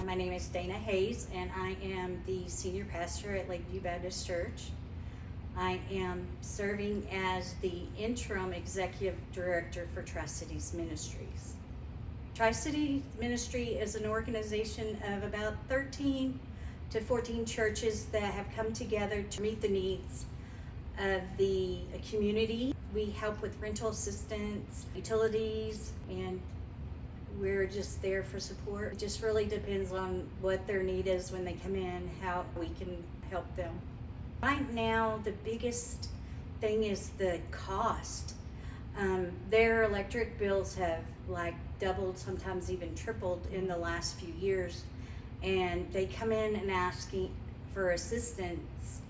My name is Dana Hayes, and I am the senior pastor at Lakeview Baptist Church. I am serving as the interim executive director for Tri-Cities Ministries. Tri-Cities Ministry is an organization of about 13 to 14 churches that have come together to meet the needs of the community. We help with rental assistance, utilities, and we're just there for support. It just really depends on what their need is when they come in, how we can help them. Right now, the biggest thing is the cost. Their electric bills have doubled, sometimes even tripled in the last few years. And they come in and asking for assistance.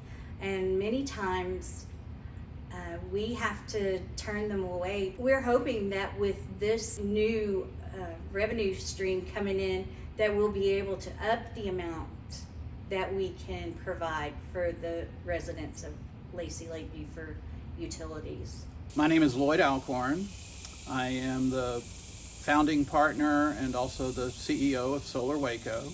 And many times we have to turn them away. We're hoping that with this new revenue stream coming in, that we'll be able to up the amount that we can provide for the residents of Lacey Lakeview for utilities. My name is Lloyd Alcorn. I am the founding partner and also the CEO of Solar Waco.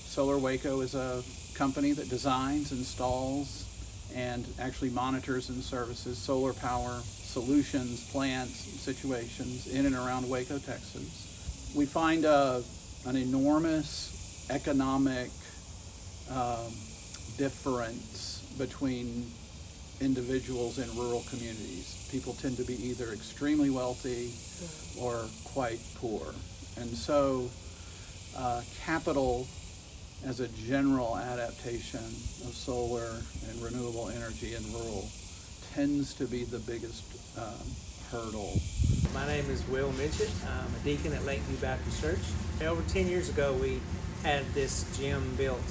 Solar Waco is a company that designs, installs, and actually monitors and services solar power solutions, plants, and situations in and around Waco, Texas. We find an enormous economic difference between individuals in rural communities. People tend to be either extremely wealthy or quite poor. And so capital as a general adaptation of solar and renewable energy in rural tends to be the biggest hurdle. My name is Will Mitchett. I'm a deacon at Lakeview Baptist Church. Over 10 years ago, we had this gym built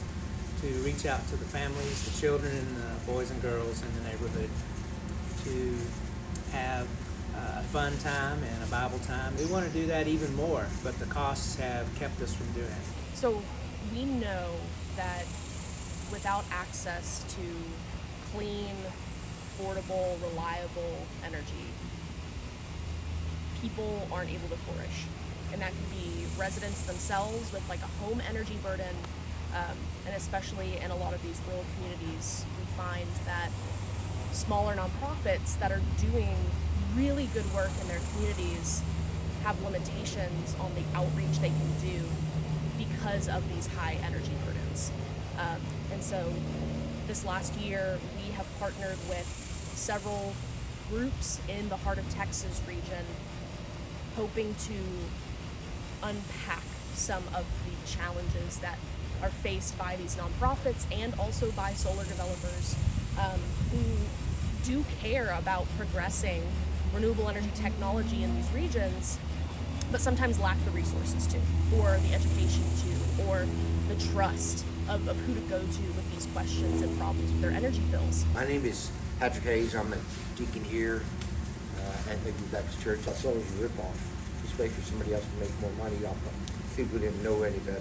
to reach out to the families, the children, and the boys and girls in the neighborhood to have a fun time and a Bible time. We want to do that even more, but the costs have kept us from doing it. So we know that without access to clean, affordable, reliable energy, people aren't able to flourish. And that can be residents themselves with a home energy burden, and especially in a lot of these rural communities, we find that smaller nonprofits that are doing really good work in their communities have limitations on the outreach they can do because of these high energy burdens. And so this last year, we have partnered with several groups in the Heart of Texas region, hoping to unpack some of the challenges that are faced by these nonprofits and also by solar developers who do care about progressing renewable energy technology in these regions, but sometimes lack the resources to, or the education to, or the trust of who to go to with these questions and problems with their energy bills. My name is Patrick Hayes. I'm a deacon here at Lakeview Baptist Church. I saw it was a ripoff. Just wait for somebody else to make more money off of people who didn't know any better.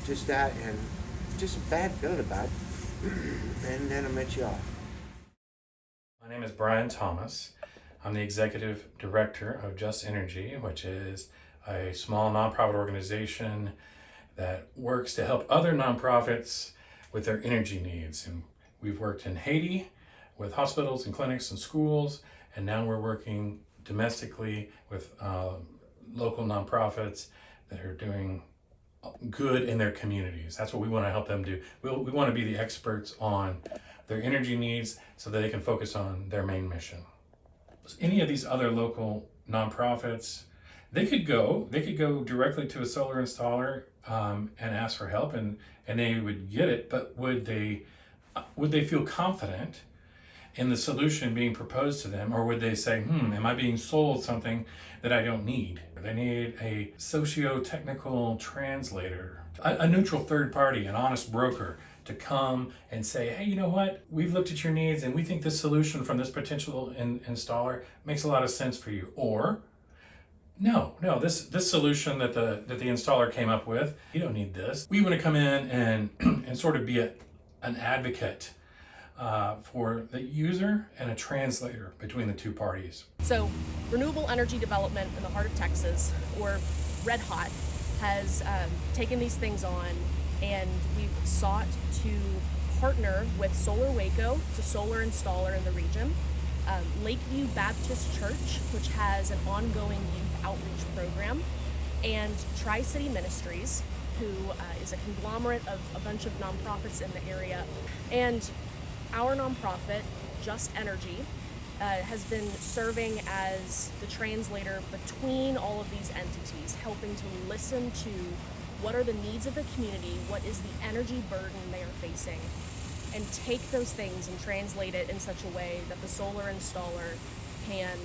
Just that, and just a bad feeling about it. And then I met y'all. My name is Brian Thomas. I'm the executive director of JustEnergy, which is a small nonprofit organization that works to help other nonprofits with their energy needs. And we've worked in Haiti with hospitals and clinics and schools, and now we're working domestically with local nonprofits that are doing good in their communities. That's what we want to help them do. We want to be the experts on their energy needs so that they can focus on their main mission. Any of these other local nonprofits, they could go directly to a solar installer and ask for help, and they would get it. But would they feel confident in the solution being proposed to them, or would they say, am I being sold something that I don't need? They need a socio-technical translator, a neutral third party, an honest broker to come and say, hey, you know what? We've looked at your needs and we think this solution from this potential installer makes a lot of sense for you. Or, no, this solution that the installer came up with, you don't need this. We want to come in and sort of be an advocate for the user and a translator between the two parties. So renewable energy development in the Heart of Texas, or Redhot, has taken these things on and we've sought to partner with Solar Waco, the solar installer in the region, Lakeview Baptist Church, which has an ongoing youth outreach program, and Tri-Cities Ministries, who is a conglomerate of a bunch of nonprofits in the area. And our nonprofit, JustEnergy, has been serving as the translator between all of these entities, helping to listen to what are the needs of the community, what is the energy burden they are facing, and take those things and translate it in such a way that the solar installer can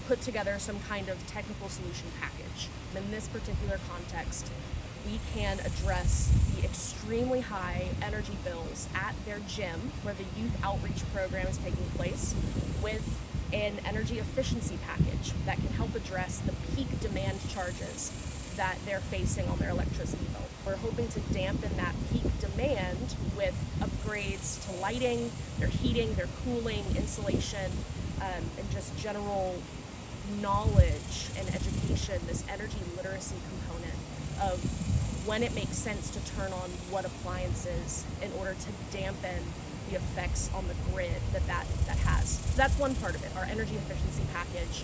put together some kind of technical solution package. In this particular context, we can address the extremely high energy bills at their gym where the youth outreach program is taking place with an energy efficiency package that can help address the peak demand charges that they're facing on their electricity bill. We're hoping to dampen that peak demand with upgrades to lighting, their heating, their cooling, insulation, and just general knowledge and education, this energy literacy component of when it makes sense to turn on what appliances in order to dampen the effects on the grid that has. So that's one part of it, our energy efficiency package.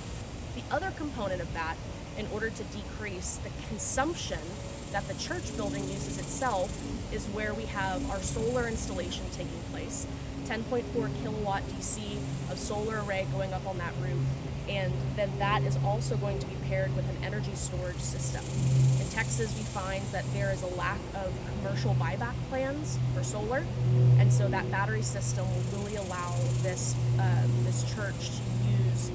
The other component of that, in order to decrease the consumption that the church building uses itself, is where we have our solar installation taking place. 10.4 kilowatt DC of solar array going up on that roof, and then that is also going to be paired with an energy storage system. In Texas, we find that there is a lack of commercial buyback plans for solar, and so that battery system will really allow this church to use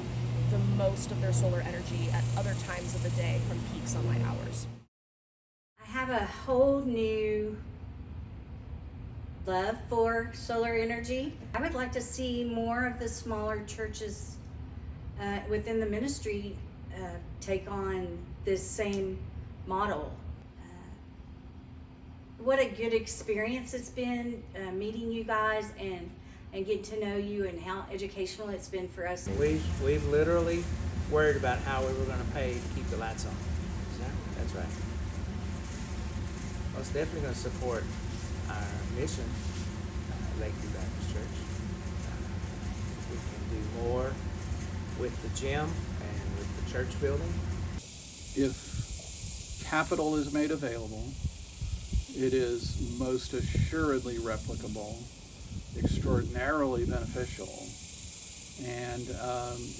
the most of their solar energy at other times of the day from peak sunlight hours. I have a whole new love for solar energy. I would like to see more of the smaller churches within the ministry take on this same model. What a good experience it's been meeting you guys and getting to know you, and how educational it's been for us. We've literally worried about how we were going to pay to keep the lights on. That's right. Well, it's definitely going to support our mission, Lakeview Baptist Church. We can do more with the gym and with the church building. If capital is made available, it is most assuredly replicable, extraordinarily beneficial, and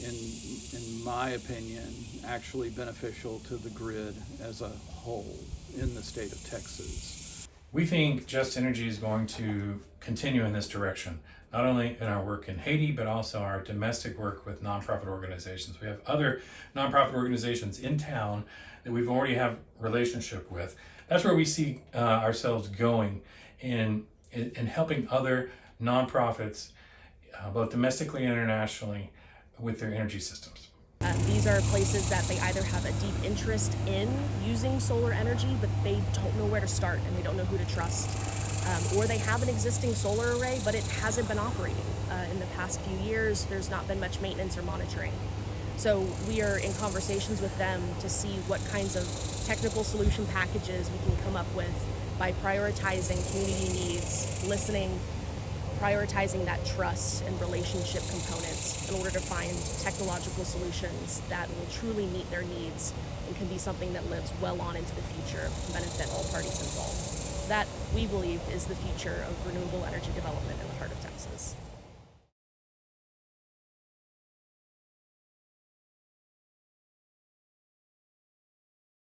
in my opinion, actually beneficial to the grid as a whole in the state of Texas. We think JustEnergy is going to continue in this direction, not only in our work in Haiti, but also our domestic work with nonprofit organizations. We have other nonprofit organizations in town that we've already have relationship with. That's where we see ourselves going in helping other nonprofits, both domestically and internationally, with their energy systems. These are places that they either have a deep interest in using solar energy, but they don't know where to start and they don't know who to trust. Or they have an existing solar array, but it hasn't been operating. In the past few years, there's not been much maintenance or monitoring. So we are in conversations with them to see what kinds of technical solution packages we can come up with by prioritizing community needs, listening, prioritizing that trust and relationship components in order to find technological solutions that will truly meet their needs and can be something that lives well on into the future and benefit all parties involved. That, we believe, is the future of renewable energy development in the heart of Texas.